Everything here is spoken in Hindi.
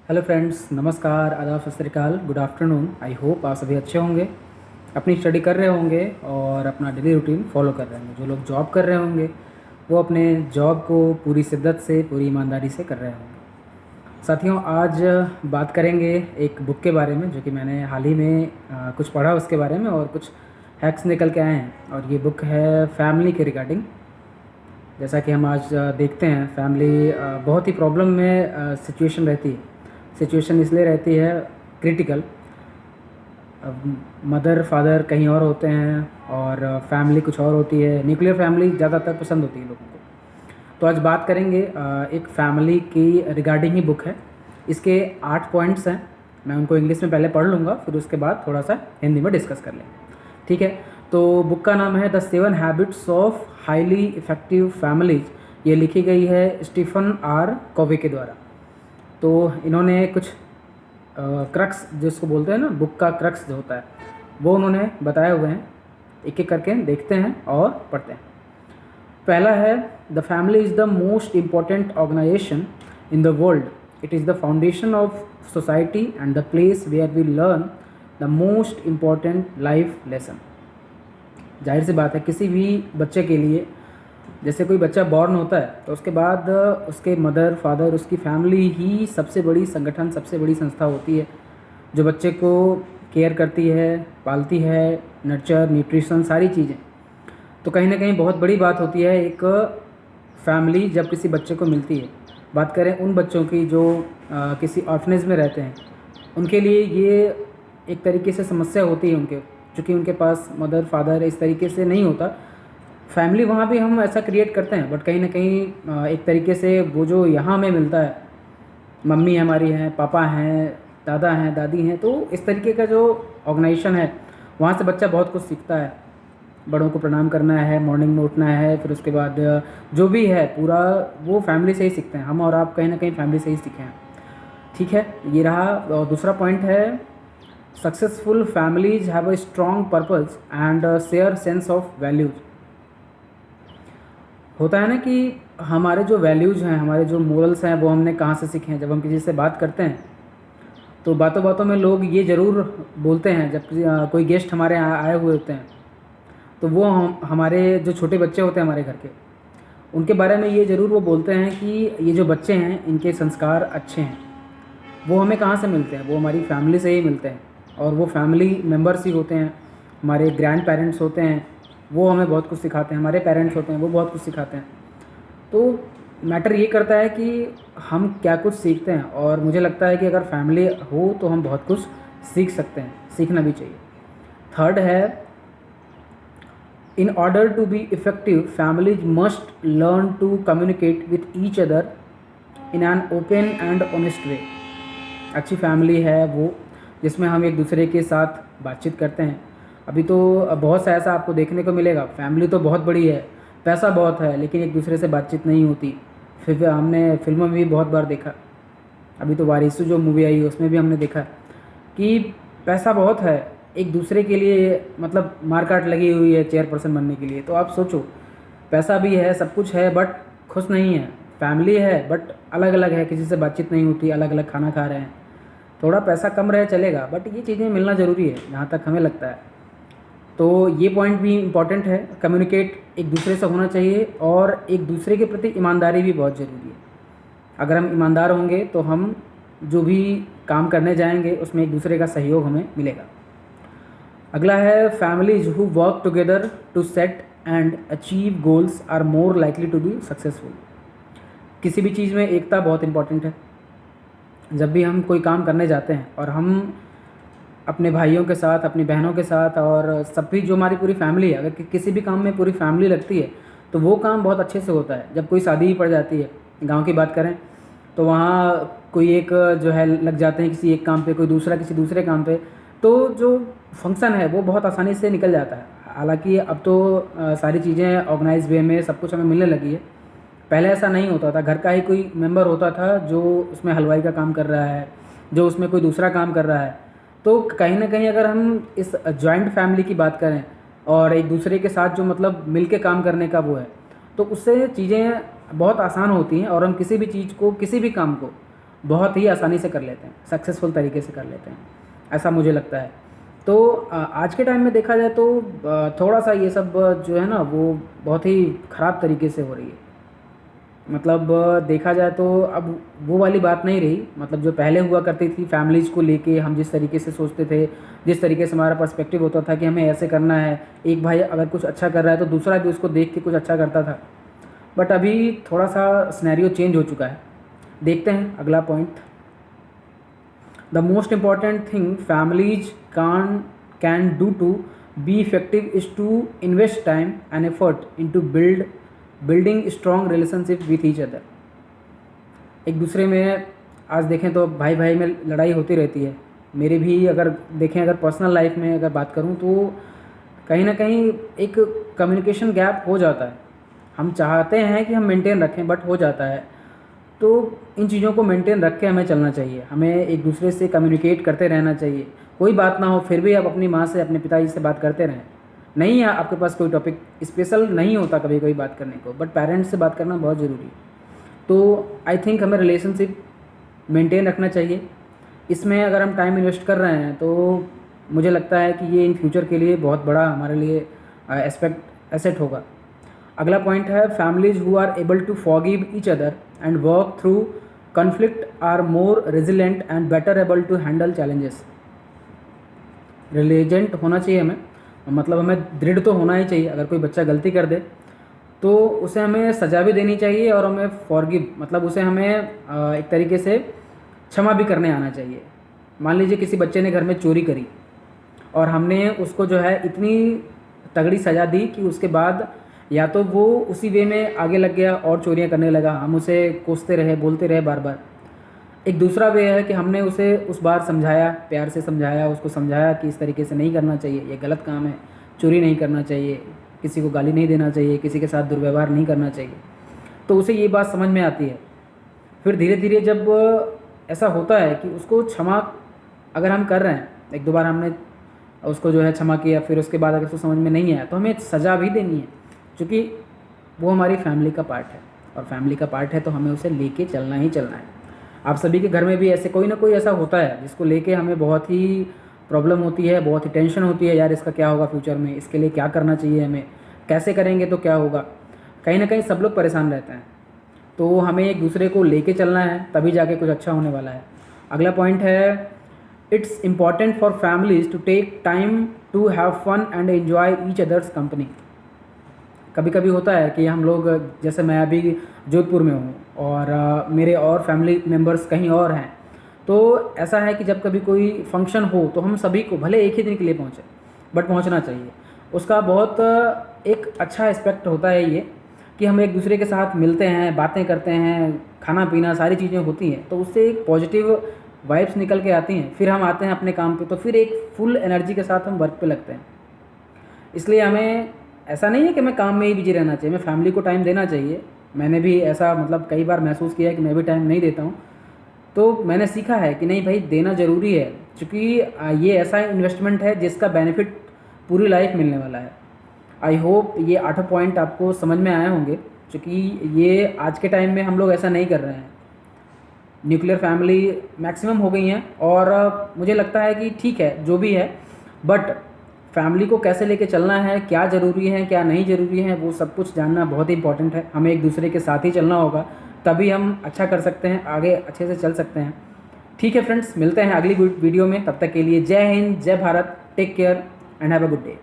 हेलो फ्रेंड्स, नमस्कार, आदाब, सत श्री अकाल, गुड आफ्टरनून। आई होप आप सभी अच्छे होंगे, अपनी स्टडी कर रहे होंगे और अपना डेली रूटीन फॉलो कर रहे होंगे। जो लोग जॉब कर रहे होंगे वो अपने जॉब को पूरी शिद्दत से, पूरी ईमानदारी से कर रहे होंगे। साथियों, आज बात करेंगे एक बुक के बारे में जो कि मैंने हाल ही में कुछ पढ़ा उसके बारे में और कुछ हैक्स निकल के आए हैं। और ये बुक है फैमिली के रिगार्डिंग। जैसा कि हम आज देखते हैं, फैमिली बहुत ही प्रॉब्लम में सिचुएशन रहती है। सिचुएशन इसलिए रहती है क्रिटिकल। मदर फादर कहीं और होते हैं और फैमिली कुछ और होती है। न्यूक्लियर फैमिली ज़्यादातर पसंद होती है लोगों को। तो आज बात करेंगे एक फैमिली की रिगार्डिंग ही बुक है। इसके 8 पॉइंट्स हैं। मैं उनको इंग्लिश में पहले पढ़ लूँगा, फिर उसके बाद थोड़ा सा हिंदी में डिस्कस कर लेंगे, ठीक है। तो बुक का नाम है the 7 habits of highly effective families. ये लिखी गई है स्टीफन आर कॉवे के द्वारा। तो इन्होंने कुछ क्रक्स जिसको बोलते हैं ना, बुक का क्रक्स जो होता है वो उन्होंने बताए हुए हैं। एक एक करके देखते हैं और पढ़ते हैं। पहला है, the family is the most important organization in the world. It is the foundation of society and the place where we learn the most important life lesson. जाहिर सी बात है, किसी भी बच्चे के लिए, जैसे कोई बच्चा बॉर्न होता है तो उसके बाद उसके मदर फादर, उसकी फैमिली ही सबसे बड़ी संगठन, सबसे बड़ी संस्था होती है जो बच्चे को केयर करती है, पालती है, नर्चर, न्यूट्रिशन, सारी चीज़ें। तो कहीं ना कहीं बहुत बड़ी बात होती है एक फैमिली जब किसी बच्चे को मिलती है। बात करें उन बच्चों की जो किसी ऑर्फनेज में रहते हैं, उनके लिए ये एक तरीके से समस्या होती है उनके, चूँकि उनके पास मदर फादर इस तरीके से नहीं होता। फैमिली वहाँ भी हम ऐसा क्रिएट करते हैं, बट कहीं ना कहीं एक तरीके से वो जो यहाँ हमें मिलता है, मम्मी हमारी हैं, पापा हैं, दादा हैं, दादी हैं, तो इस तरीके का जो ऑर्गेनाइजेशन है वहाँ से बच्चा बहुत कुछ सीखता है। बड़ों को प्रणाम करना है, मॉर्निंग में उठना है, फिर उसके बाद जो भी है पूरा वो फैमिली से ही सीखते हैं। हम और आप कहीं ना कहीं फैमिली से ही सीखे हैं, ठीक है। ये रहा। और दूसरा पॉइंट है, successful families have a strong purpose and share sense of values. होता है ना कि हमारे जो वैल्यूज़ हैं, हमारे जो मोरल्स हैं, वो हमने कहाँ से सीखे हैं। जब हम किसी से बात करते हैं तो बातों बातों में लोग ये ज़रूर बोलते हैं, जब कोई गेस्ट हमारे यहाँ आए हुए होते हैं तो वो हमारे जो छोटे बच्चे होते हैं हमारे घर के, उनके बारे में ये ज़रूर वो बोलते हैं कि ये जो बच्चे हैं इनके संस्कार अच्छे हैं। वो हमें कहाँ से मिलते हैं? वो हमारी फैमिली से ही मिलते हैं। और वो फैमिली मेम्बर्स ही होते हैं, हमारे ग्रैंड पेरेंट्स होते हैं, वो हमें बहुत कुछ सिखाते हैं। हमारे पेरेंट्स होते हैं, वो बहुत कुछ सिखाते हैं। तो मैटर ये करता है कि हम क्या कुछ सीखते हैं। और मुझे लगता है कि अगर फैमिली हो तो हम बहुत कुछ सीख सकते हैं, सीखना भी चाहिए। थर्ड है, in order to be effective families must learn to communicate with each other in an open and honest way. अच्छी फैमिली है वो जिसमें हम एक दूसरे के साथ बातचीत करते हैं। अभी तो बहुत सा ऐसा आपको देखने को मिलेगा, फैमिली तो बहुत बड़ी है, पैसा बहुत है, लेकिन एक दूसरे से बातचीत नहीं होती। फिर हमने फिल्मों में भी बहुत बार देखा। अभी तो वारिसु जो मूवी आई उसमें भी हमने देखा कि पैसा बहुत है, एक दूसरे के लिए मतलब मारकाट लगी हुई है चेयरपर्सन बनने के लिए। तो आप सोचो, पैसा भी है, सब कुछ है, बट खुश नहीं है। फैमिली है बट अलग अलग है, किसी से बातचीत नहीं होती, अलग अलग खाना खा रहे हैं। थोड़ा पैसा कम रहे चलेगा, बट ये चीज़ें मिलना ज़रूरी है जहाँ तक हमें लगता है। तो ये पॉइंट भी इम्पॉर्टेंट है। कम्युनिकेट एक दूसरे से होना चाहिए और एक दूसरे के प्रति ईमानदारी भी बहुत ज़रूरी है। अगर हम ईमानदार होंगे तो हम जो भी काम करने जाएंगे उसमें एक दूसरे का सहयोग हमें मिलेगा। अगला है, families who work together to set and achieve goals are more likely to be successful. किसी भी चीज़ में एकता बहुत इंपॉर्टेंट है। जब भी हम कोई काम करने जाते हैं और हम अपने भाइयों के साथ, अपनी बहनों के साथ और सब भी जो हमारी पूरी फैमिली है, अगर किसी भी काम में पूरी फैमिली लगती है तो वो काम बहुत अच्छे से होता है। जब कोई शादी ही पड़ जाती है, गांव की बात करें तो वहाँ कोई एक जो है लग जाते हैं किसी एक काम पे, कोई दूसरा किसी दूसरे काम पे, तो जो फंक्शन है वो बहुत आसानी से निकल जाता है। हालांकि अब तो सारी चीज़ें ऑर्गेनाइज वे में सब कुछ हमें मिलने लगी है। पहले ऐसा नहीं होता था। घर का ही कोई मेंबर होता था जो उसमें हलवाई का काम कर रहा है, जो उसमें कोई दूसरा काम कर रहा है। तो कहीं ना कहीं अगर हम इस जॉइंट फैमिली की बात करें और एक दूसरे के साथ जो मतलब मिल के काम करने का वो है, तो उससे चीज़ें बहुत आसान होती हैं और हम किसी भी चीज़ को, किसी भी काम को बहुत ही आसानी से कर लेते हैं, सक्सेसफुल तरीके से कर लेते हैं, ऐसा मुझे लगता है। तो आज के टाइम में देखा जाए तो थोड़ा सा ये सब जो है ना वो बहुत ही ख़राब तरीके से हो रही है। मतलब देखा जाए तो अब वो वाली बात नहीं रही, मतलब जो पहले हुआ करती थी फैमिलीज़ को लेके हम जिस तरीके से सोचते थे, जिस तरीके से हमारा पर्सपेक्टिव होता था कि हमें ऐसे करना है, एक भाई अगर कुछ अच्छा कर रहा है तो दूसरा भी उसको देख के कुछ अच्छा करता था। बट अभी थोड़ा सा सिनेरियो चेंज हो चुका है। देखते हैं अगला point. The most important thing families can do to be effective is to invest time and effort into building strong relationship with each other. एक दूसरे में आज देखें तो भाई भाई में लड़ाई होती रहती है। मेरे भी अगर देखें, अगर पर्सनल लाइफ में अगर बात करूं तो कहीं ना कहीं एक कम्युनिकेशन गैप हो जाता है। हम चाहते हैं कि हम मेंटेन रखें बट हो जाता है। तो इन चीज़ों को मेंटेन रख के हमें चलना चाहिए, हमें एक दूसरे से कम्युनिकेट करते रहना चाहिए। कोई बात ना हो फिर भी आप अपनी माँ से, अपने पिताजी से बात करते रहें। नहीं है आपके पास कोई टॉपिक स्पेशल नहीं होता कभी कोई बात करने को, बट पेरेंट्स से बात करना बहुत ज़रूरी है। तो आई थिंक हमें रिलेशनशिप मेंटेन रखना चाहिए। इसमें अगर हम टाइम इन्वेस्ट कर रहे हैं तो मुझे लगता है कि ये इन फ्यूचर के लिए बहुत बड़ा हमारे लिए एसेट होगा। अगला पॉइंट है families who are able to forgive each other and work through conflict are more resilient and better able to handle challenges. Resilient होना चाहिए हमें, मतलब हमें दृढ़ तो होना ही चाहिए। अगर कोई बच्चा गलती कर दे तो उसे हमें सज़ा भी देनी चाहिए और हमें फॉरगिव मतलब उसे हमें एक तरीके से क्षमा भी करने आना चाहिए। मान लीजिए किसी बच्चे ने घर में चोरी करी और हमने उसको जो है इतनी तगड़ी सज़ा दी कि उसके बाद या तो वो उसी वे में आगे लग गया और चोरियां करने लगा, हम उसे कोसते रहे, बोलते रहे बार बार। एक दूसरा वे है कि हमने उसे उस बार समझाया, प्यार से समझाया, उसको समझाया कि इस तरीके से नहीं करना चाहिए, ये गलत काम है, चोरी नहीं करना चाहिए, किसी को गाली नहीं देना चाहिए, किसी के साथ दुर्व्यवहार नहीं करना चाहिए। तो उसे ये बात समझ में आती है। फिर धीरे धीरे जब ऐसा होता है कि उसको क्षमा अगर हम कर रहे हैं, एक दो बार हमने उसको जो है क्षमा किया, फिर उसके बाद अगर उसको समझ में नहीं आया तो हमें सज़ा भी देनी है, क्योंकि वो हमारी फैमिली का पार्ट है और फैमिली का पार्ट है तो हमें उसे लेके चलना ही चलना है। आप सभी के घर में भी ऐसे कोई ना कोई ऐसा होता है जिसको लेके हमें बहुत ही प्रॉब्लम होती है, बहुत ही टेंशन होती है, यार इसका क्या होगा फ्यूचर में, इसके लिए क्या करना चाहिए, हमें कैसे करेंगे तो क्या होगा। कहीं ना कहीं सब लोग परेशान रहते हैं, तो हमें एक दूसरे को लेके चलना है, तभी जाके कुछ अच्छा होने वाला है। अगला पॉइंट है it's important for families to take time to have fun and enjoy each other's company. कभी कभी होता है कि हम लोग, जैसे मैं अभी जोधपुर में हूँ और मेरे और फैमिली मेम्बर्स कहीं और हैं, तो ऐसा है कि जब कभी कोई फंक्शन हो तो हम सभी को भले एक ही दिन के लिए पहुँचे बट पहुँचना चाहिए। उसका बहुत एक अच्छा एस्पेक्ट होता है ये कि हम एक दूसरे के साथ मिलते हैं, बातें करते हैं, खाना पीना सारी चीज़ें होती हैं, तो उससे एक पॉजिटिव वाइब्स निकल के आती हैं। फिर हम आते हैं अपने काम पे तो फिर एक फुल एनर्जी के साथ हम वर्क पे लगते हैं। इसलिए हमें ऐसा नहीं है कि हमें काम में ही बिजी रहना चाहिए, हमें फैमिली को टाइम देना चाहिए। मैंने भी ऐसा मतलब कई बार महसूस किया है कि मैं भी टाइम नहीं देता हूँ, तो मैंने सीखा है कि नहीं भाई देना ज़रूरी है, क्योंकि ये ऐसा इन्वेस्टमेंट है जिसका बेनिफिट पूरी लाइफ मिलने वाला है। आई होप ये 8 पॉइंट आपको समझ में आए होंगे, क्योंकि ये आज के टाइम में हम लोग ऐसा नहीं कर रहे हैं। न्यूक्लियर फैमिली मैक्सिमम हो गई हैं और मुझे लगता है कि ठीक है जो भी है, बट फैमिली को कैसे लेके चलना है, क्या ज़रूरी है क्या नहीं ज़रूरी है, वो सब कुछ जानना बहुत ही इंपॉर्टेंट है। हमें एक दूसरे के साथ ही चलना होगा, तभी हम अच्छा कर सकते हैं, आगे अच्छे से चल सकते हैं। ठीक है फ्रेंड्स, मिलते हैं अगली वीडियो में। तब तक के लिए Jai Hind, Jai Bharat, take care and have a good day.